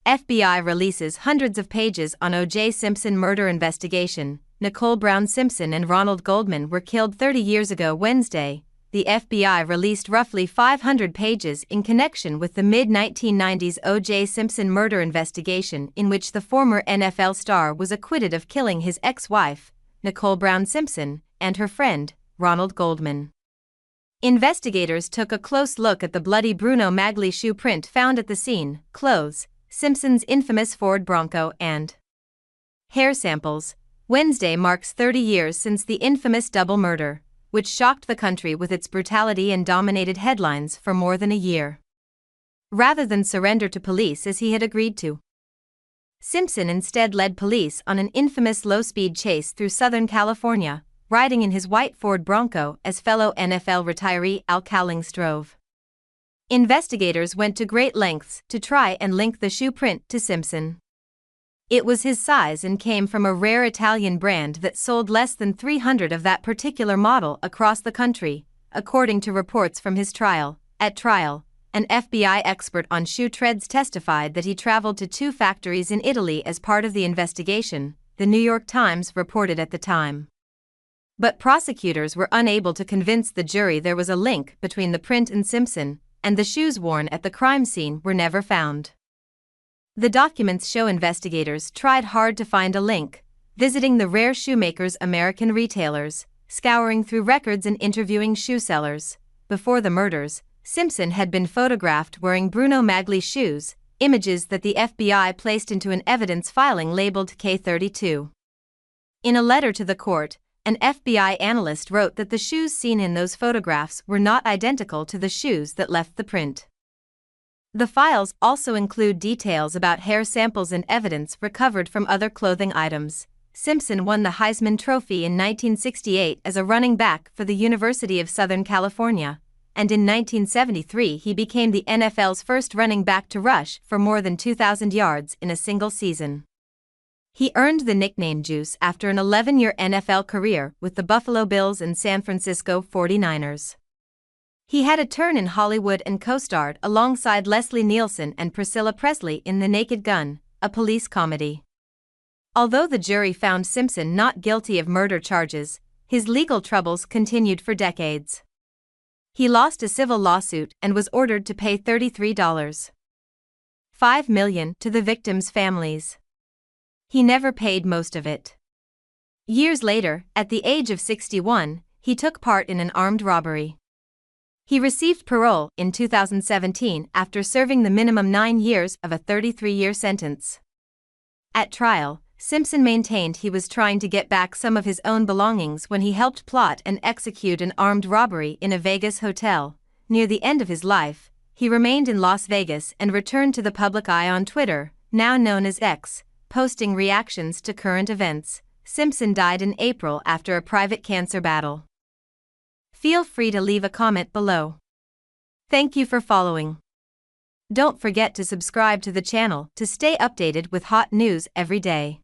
FBI releases hundreds of pages on OJ Simpson murder investigation. Nicole Brown Simpson and Ronald Goldman were killed 30 years ago Wednesday. The FBI released roughly 500 pages in connection with the mid-1990s OJ Simpson murder investigation, in which the former NFL star was acquitted of killing his ex-wife, Nicole Brown Simpson, and her friend, Ronald Goldman. Investigators took a close look at the bloody Bruno Magli shoe print found at the scene, clothes, Simpson's infamous Ford Bronco, and hair samples. Wednesday marks 30 years since the infamous double murder, which shocked the country with its brutality and dominated headlines for more than a year. Rather than surrender to police as he had agreed to, Simpson instead led police on an infamous low-speed chase through Southern California, riding in his white Ford Bronco as fellow NFL retiree Al Cowlings drove. Investigators went to great lengths to try and link the shoe print to Simpson. It was his size and came from a rare Italian brand that sold less than 300 of that particular model across the country, according to reports from his trial. At trial, an FBI expert on shoe treads testified that he traveled to 2 factories in Italy as part of the investigation, the New York Times reported at the time. But prosecutors were unable to convince the jury there was a link between the print and Simpson, and the shoes worn at the crime scene were never found. The documents show investigators tried hard to find a link, visiting the rare shoemaker's American retailers, scouring through records and interviewing shoe sellers. Before the murders, Simpson had been photographed wearing Bruno Magli shoes, images that the FBI placed into an evidence filing labeled K32. In a letter to the court, an FBI analyst wrote that the shoes seen in those photographs were not identical to the shoes that left the print. The files also include details about hair samples and evidence recovered from other clothing items. Simpson won the Heisman Trophy in 1968 as a running back for the University of Southern California, and in 1973 he became the NFL's first running back to rush for more than 2,000 yards in a single season. He earned the nickname Juice after an 11-year NFL career with the Buffalo Bills and San Francisco 49ers. He had a turn in Hollywood and co-starred alongside Leslie Nielsen and Priscilla Presley in The Naked Gun, a police comedy. Although the jury found Simpson not guilty of murder charges, his legal troubles continued for decades. He lost a civil lawsuit and was ordered to pay $33.5 million to the victims' families. He never paid most of it. Years later, at the age of 61, he took part in an armed robbery. He received parole in 2017 after serving the minimum 9 years of a 33-year sentence. At trial, Simpson maintained he was trying to get back some of his own belongings when he helped plot and execute an armed robbery in a Vegas hotel. Near the end of his life, he remained in Las Vegas and returned to the public eye on Twitter, now known as X, posting reactions to current events. Simpson died in April after a private cancer battle. Feel free to leave a comment below. Thank you for following. Don't forget to subscribe to the channel to stay updated with hot news every day.